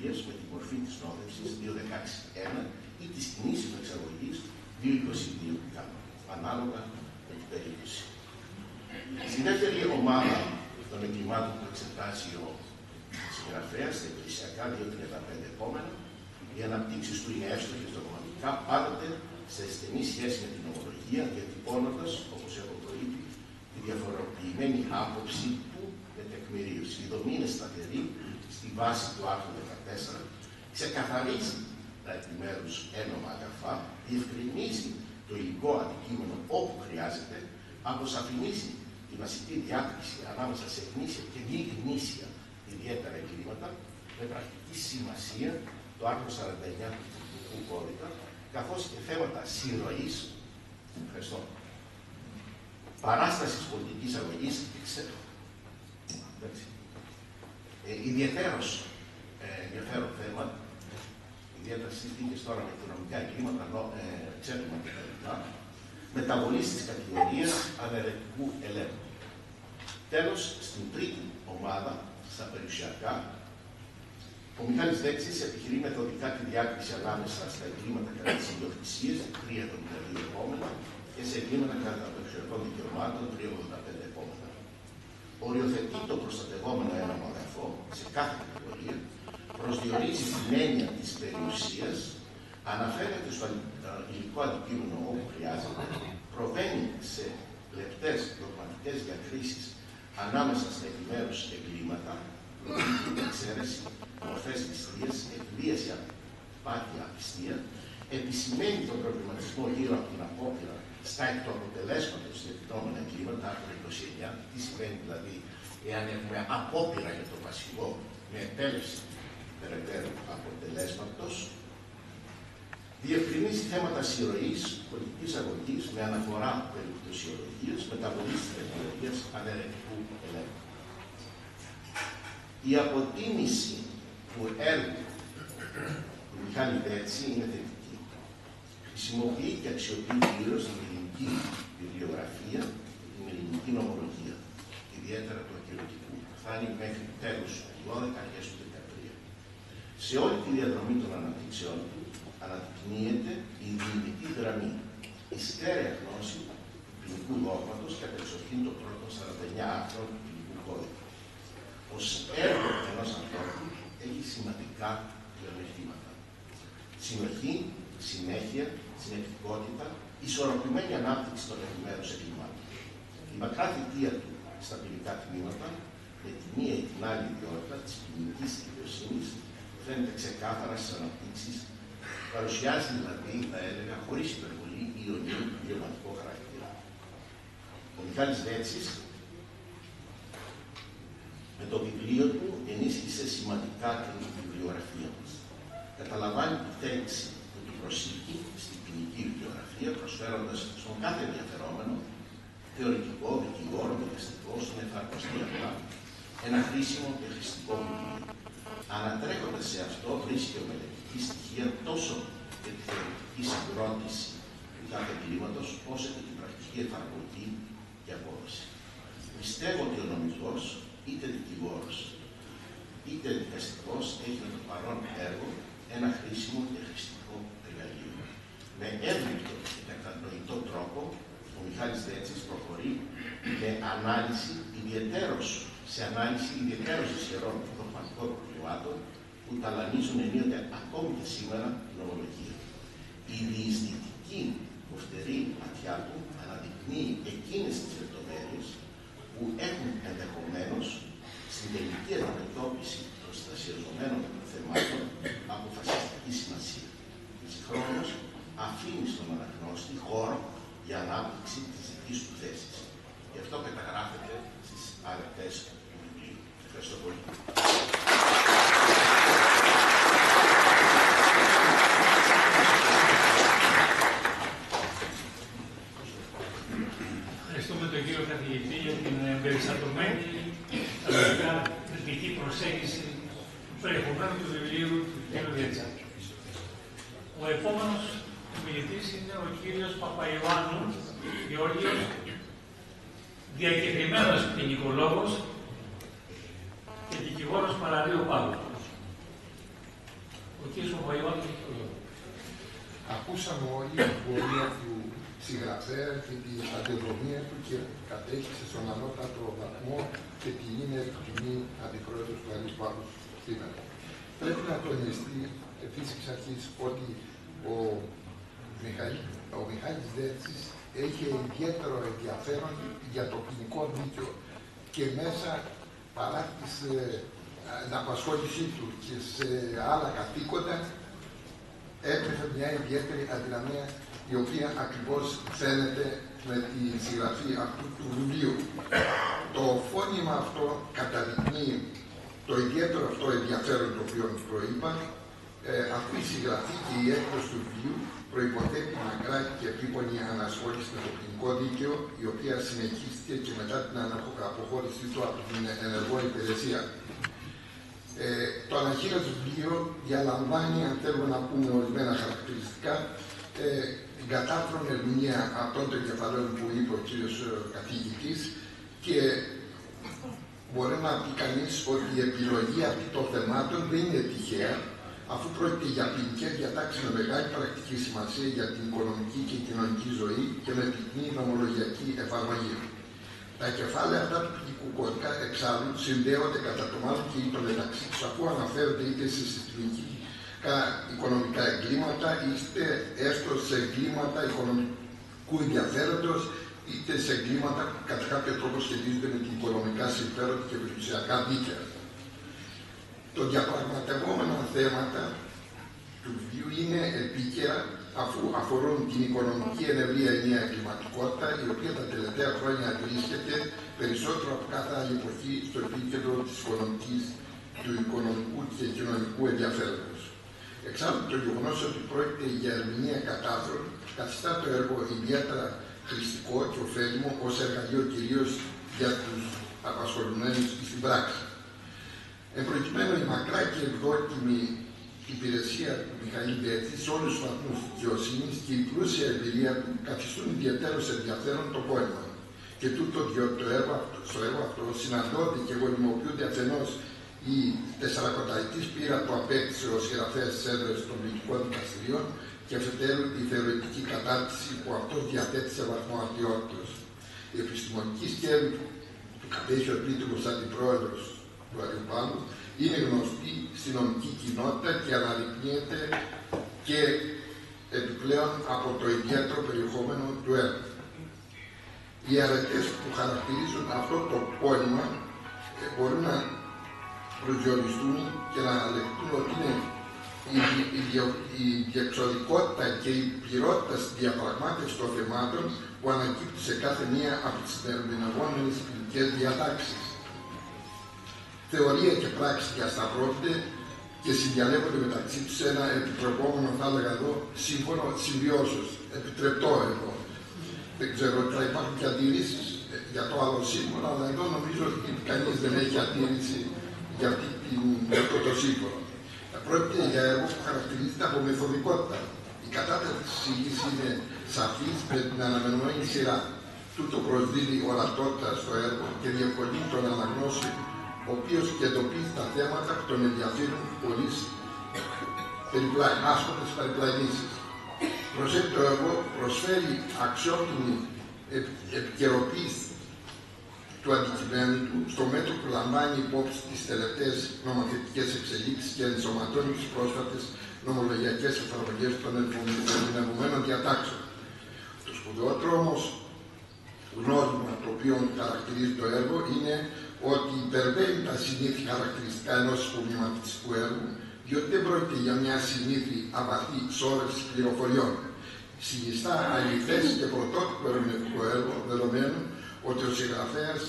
νομολογίας με τη μορφή της νόμευσης 216.1 ή της κοινής εξαγωγής 222, ανάλογα με την περίπτωση. Στην δεύτερη ομάδα των εγκλημάτων που εξετάσει ο συγγραφέας, στα υπηρεσιακά 235 επόμενα, οι αναπτύξεις του είναι εύστοχες δογματικά πάντοτε σε στενή σχέση με την νομολογία, διατυπώνοντας, όπως έχω προείπει, τη διαφοροποιημένη άποψη του με τεκμηρίωση. Η δομή είναι σταθερή στη βάση του άρθρου 14, ξεκαθαρίζει τα επιμέρους ένομα αγαθά, διευκρινίζει το υλικό αντικείμενο όπου χρειάζεται, αποσαφηνίζει τη βασική διάκριση ανάμεσα σε γνήσια και μη γνήσια ιδιαίτερα εγκλήματα, με πρακτική σημασία το άρθρο 49 του Ποινικού Κώδικα, καθώς και θέματα συρροής, παράστασης πολιτικής αγωγής, ιδιαίτερος ενδιαφέρον θέμα, ιδιαίτερα συζητήκες τώρα με οικονομικά εγκλήματα, ξέπλυμα κτλ. Μεταβολής της κατηγορίας αναιρετικού ελέγχου. Τέλος, στην τρίτη ομάδα, στα περιουσιακά, ο Μιχάλης Δέξης επιχειρεί μεθοδικά τη διάκριση ανάμεσα στα εγκλήματα κατά της ιδιοκτησίας, 3 των 2 επόμενα, και σε εγκλήματα κατά των περιουσιακών δικαιωμάτων, 385 επόμενα. Οριοθετεί το προστατευόμενο ένομο αγαθό σε κάθε κατηγορία, προσδιορίζει την έννοια της περιουσίας, αναφέρεται στο υλικό αντικείμενο όπου χρειάζεται, προβαίνει σε λεπτές δογματικές διακρίσεις ανάμεσα στα επιμέρους εγκλήματα, εξαίρεση, μορφές ληστείας, εκβίαση, απάτεια, απιστία, επισημαίνει τον προβληματισμό γύρω από την απόπειρα στα εκ του αποτελέσματος διαπιτώμενα εγκλήματα, άρθρο 29, τι σημαίνει δηλαδή εάν έχουμε απόπειρα για το βασικό με επέλευση περαιτέρω αποτελέσματος, διευκρινίζει θέματα συρροής, πολιτικής αγωγής με αναφορά περιπτωσιολογίας, μεταβολής της τεχνολογίας αναιρετικού ελέγχου. Η αποτίμηση του έργου του Μιχάλη Δέτση είναι θετική. Χρησιμοποιεί και αξιοποιεί πλήρως την ελληνική βιβλιογραφία και την ελληνική νομολογία, ιδιαίτερα του ακυρωτικού, που φτάνει μέχρι τέλος του 12, αρχές του 13. Σε όλη τη διαδρομή των αναπτύξεών του, αναδεικνύεται η διοικητική γραμμή, η στέρεα γνώση του ποινικού δόγματος και κατεξοχήν των πρώτων 49 άρθρων του ποινικού κώδικα. Ως έργο ενός ανθρώπου έχει σημαντικά πλεονεκτήματα. Συνοχή, συνέχεια, συνεκτικότητα, ισορροπημένη ανάπτυξη των επιμέρους εγκλημάτων. Η μακρά θητεία του στα ποινικά τμήματα, με τη μία ή την άλλη ιδιότητα της ποινικής δικαιοσύνης, φαίνεται ξεκάθαρα στις αναπτύξεις. Παρουσιάζει δηλαδή, θα έλεγα, χωρίς υπερβολή ή ιονίου βιωματικό χαρακτήρα. Ο Μιχάλης Δέτσης, με το βιβλίο του, ενίσχυσε σημαντικά την βιβλιογραφία μας. Καταλαμβάνει τη θέληση που του προσήκει στην ποινική βιβλιογραφία, προσφέροντας στον κάθε ενδιαφερόμενο, θεωρητικό, δικηγόρο, δικαστικό, στον εφαρμοστή απλά, ένα χρήσιμο και χρηστικό βιβλίο. Ανατρέχοντας σε αυτό, βρίσκει ο μελετική στοιχεία τόσο για τη θεωρητική συγκρότηση του κάθε εγκλήματος, όσο και την πρακτική εφαρμογή και απόδοση. Πιστεύω ότι ο νομικός, είτε δικηγόρος, είτε δικαστικός, έχει με το παρόν έργο ένα χρήσιμο και χρηστικό εργαλείο. Με εύληπτο και κατανοητό τρόπο, ο Μιχάλης Δέτσης προχωρεί με ανάλυση ιδιαιτέρως ισχυρών δογματικών προβλημάτων που ταλανίζουν ενίοτε ακόμη και σήμερα την νομολογία. Η διεισδυτική κοφτερή ματιά του αναδεικνύει εκείνες τις λεπτομέρειες που έχουν ενδεχομένως στην τελική αντιμετώπιση των στασιαζομένων θεμάτων αποφασιστική σημασία. Συγχρόνως αφήνει στον αναγνώστη χώρο για ανάπτυξη της δικής του θέσης. Γι' αυτό καταγράφεται στις αρετές του βιβλίου. Ευχαριστώ πολύ. Ευχαριστούμε τον κύριο καθηγητή για την περιστατωμένη κριτική προσέγγιση του περιεχομένου του βιβλίου του κ. Δέτσα. Ο επόμενος ομιλητής είναι ο κύριος Παπαϊωάννου Γεώργιος, διακεκριμένος ποινικολόγος και δικηγόρος Παραλίου Πάγου. Ο κ. Παπαϊωάννου έχει το λόγο. Ακούσαμε όλοι την πορεία του συγγραφέα και την σταδιοδρομία του και κατέχισε στον ανώτατο βαθμό και την είναι τιμή αντιπρόεδρος του Αγίου Παύλου σήμερα. Πρέπει να τονιστεί ευθύς εξ αρχής ότι ο Μιχάλης Δέτσης έχει ιδιαίτερο ενδιαφέρον για το ποινικό δίκαιο και μέσα παρά την απασχόλησή του και σε άλλα καθήκοντα έπρεπε μια ιδιαίτερη αδυναμία η οποία ακριβώς φαίνεται με τη συγγραφή αυτού του βιβλίου. Το φώνημα αυτό καταδεικνύει το ιδιαίτερο αυτό ενδιαφέρον το οποίο προείπα, αφού η συγγραφή και η έκδοση του βιβλίου προϋποθέτει μακρά και επίπονη ανασχόληση με το ποινικό δίκαιο, η οποία συνεχίστηκε και μετά την αποχώρησή του από την ενεργό υπηρεσία. Το αναχείραστο βιβλίο διαλαμβάνει, αν θέλουμε να πούμε ορισμένα χαρακτηριστικά, την κατάφρον ερμηνεία αυτών των κεφαλαίων που είπε ο κύριος καθηγητής και μπορεί να πει κανείς ότι η επιλογή αυτών των θεμάτων δεν είναι τυχαία, αφού πρόκειται για ποινικές διατάξεις με μεγάλη πρακτική σημασία για την οικονομική και κοινωνική ζωή και με πυκνή νομολογιακή εφαρμογή. Τα κεφάλαια αυτά του ποινικού κώδικα εξάλλου συνδέονται κατά το μάλλον και το μεταξύ τους, αφού αναφέρονται είτε σε συστημικά οικονομικά εγκλήματα, είτε έστω σε εγκλήματα οικονομικού ενδιαφέροντος, είτε σε εγκλήματα που κατά κάποιο τρόπο σχετίζονται με την οικονομικά συμφέροντα και περιουσιακά δίκαια. Το διαπραγματευόμενα θέματα του βιβλίου είναι επίκαιρα, αφού αφορούν την οικονομική ενεργεία ενιαία εγκληματικότητα, η οποία τα τελευταία χρόνια βρίσκεται περισσότερο από κάθε άλλη εποχή στο επίκεντρο του οικονομικού και κοινωνικού ενδιαφέροντος. Εξάλλου, το γεγονός ότι πρόκειται για ερμηνεία κατάφρον καθιστά το έργο ιδιαίτερα χρηστικό και ωφέλιμο ως εργαλείο κυρίως για τους απασχολημένους στην πράξη. Εν προκειμένου, η μακρά και ευδόκιμη υπηρεσία του Μιχαήλ Δέτση σε όλους τους βαθμούς δικαιοσύνης και η πλούσια εμπειρία του καθιστούν ιδιαίτερως ενδιαφέρον το πόημα. Και τούτο διότι στο έργο αυτό συναντώνται και γονιμοποιούνται αφενός η 40ετής πείρα που απέκτησε ο συγγραφέας της έδρας των ποινικών δικαστηρίων και αφετέρου η θεωρητική κατάρτιση που αυτός διαθέτει σε βαθμό αρτιότητος. Η επιστημονική σκέλη που κατέχει ο επίτιμος αντιπρόεδρος του Αγίου Παύλου είναι γνωστή στην νομική κοινότητα και αναδεικνύεται και επιπλέον από το ιδιαίτερο περιεχόμενο του έργου. Οι αρετές που χαρακτηρίζουν αυτό το πόημα μπορούν να προσδιοριστούν και να λεχτούν ότι είναι η διεξοδικότητα και η πληρότητα στη διαπραγμάτευση των θεμάτων που ανακύπτει σε κάθε μία από τις ερμηνευόμενες ποινικές διατάξεις. Θεωρία και πράξη διασταυρώνται και συνδιαλέγονται μεταξύ τους σε ένα επιτρεπόμενο, θα έλεγα εδώ, σύμφωνο συμβιώσεως. Επιτρεπτό εδώ. Δεν ξέρω, θα υπάρχουν και αντιρρήσεις για το άλλο σύμφωνο, αλλά εδώ νομίζω ότι κανείς δεν έχει αντίρρηση για αυτό το σύμφωνο. Πρόκειται για έργο που χαρακτηρίζεται από μεθοδικότητα. Η κατάταξη της εισηγής είναι σαφής με την αναμενόμενη σειρά. Τούτο προσδίδει ορατότητα στο έργο και διευκολύνει τον αναγνώση, ο οποίος και εντοπίζει τα θέματα που τον ενδιαφέρουν πολλές άσχολες περιπλανήσεις. Προσέχει το έργο, προσφέρει αξιόπινη επικαιροποίηση του αντικειμένου του, στο μέτρο που λαμβάνει υπόψη τις τελευταίες νομοθετικές εξελίξεις και ενσωματώνει τις πρόσφατες νομολογιακές εφαρμογές των ερμηνευμένων διατάξεων. Το σπουδαιότερο όμως γνώρισμα το οποίο χαρακτηρίζει το έργο είναι ότι υπερβαίνει τα συνήθη χαρακτηριστικά ενός προβληματιστικού έργου, διότι δεν πρόκειται για μια συνήθη απαθή σώρευση πληροφοριών. Συνιστά αληθές και πρωτότυπο ερμηνευτικό έργο, δεδομένου ότι ο συγγραφέας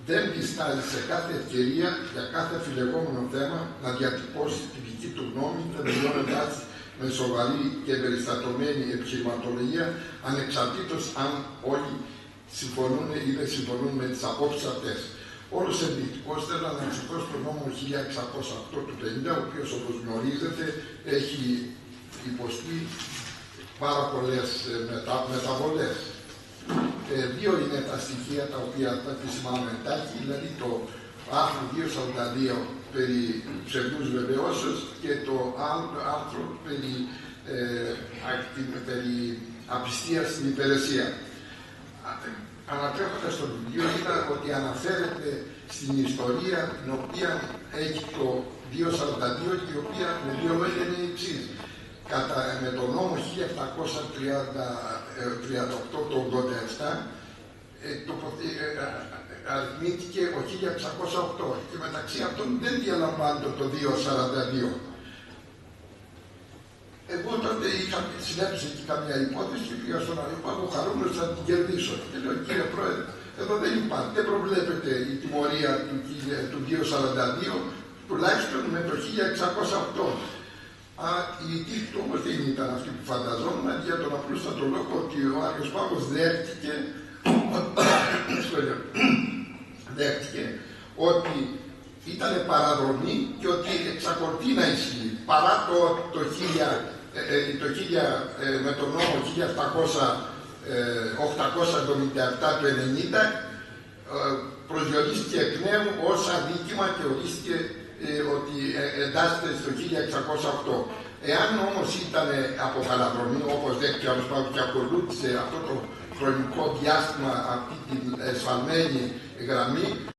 δεν διστάζει σε κάθε ευκαιρία για κάθε αφιλεγόμενο θέμα να διατυπώσει τη δική του γνώμη, θεμελιώνοντάς με σοβαρή και περιστατωμένη επιχειρηματολογία, ανεξαρτήτως αν όλοι συμφωνούν ή δεν συμφωνούν με τις απόψεις αυτές. Όλος ενδεικτικός θέλω να αναφερθώ στον νόμο 1608 του 50, ο οποίος, όπως γνωρίζετε, έχει υποστεί πάρα πολλές μεταβολές. Δύο είναι τα στοιχεία τα οποία θα επισημάνω εντάχει, δηλαδή το άρθρο 242 περί ψευδούς βεβαιώσεως και το άλλο άρθρο περί απιστίας στην υπηρεσία. Ανατρέχοντας το βιβλίο, είδα ότι αναφέρεται στην ιστορία την οποία έχει το 242 και η οποία με δύο λόγια είναι η εξής. Με τον νόμο 1738 το 87 αριθμήθηκε ο 1608 και μεταξύ αυτών δεν διαλαμβάνεται το 242. Εγώ τότε συνέβησε και καμιά υπόθεση και πήγα στον Αριοπάγο χαρούμενος να την κερδίσω. Και λέω, κύριε Πρόεδρε, εδώ δεν υπάρχει, δεν προβλέπεται η τιμωρία του 242, τουλάχιστον με το 1608. Η τύχη του όμως δεν ήταν αυτή που φανταζόμουν, για τον απλούστατο λόγο ότι ο Άγιος Πάγος δέχτηκε ότι ήταν παραδρομή και ότι εξακολουθεί να ισχύει. Παρά με τον νόμο 877 του 90 προσδιορίστηκε εκ νέου ως αδίκημα και ορίστηκε ότι εντάσσεται στο 1608. Εάν όμως ήταν από παραδρομή, όπως δέχτηκε ο Πάγος και ακολούθησε αυτό το χρονικό διάστημα αυτή την εσφαλμένη γραμμή,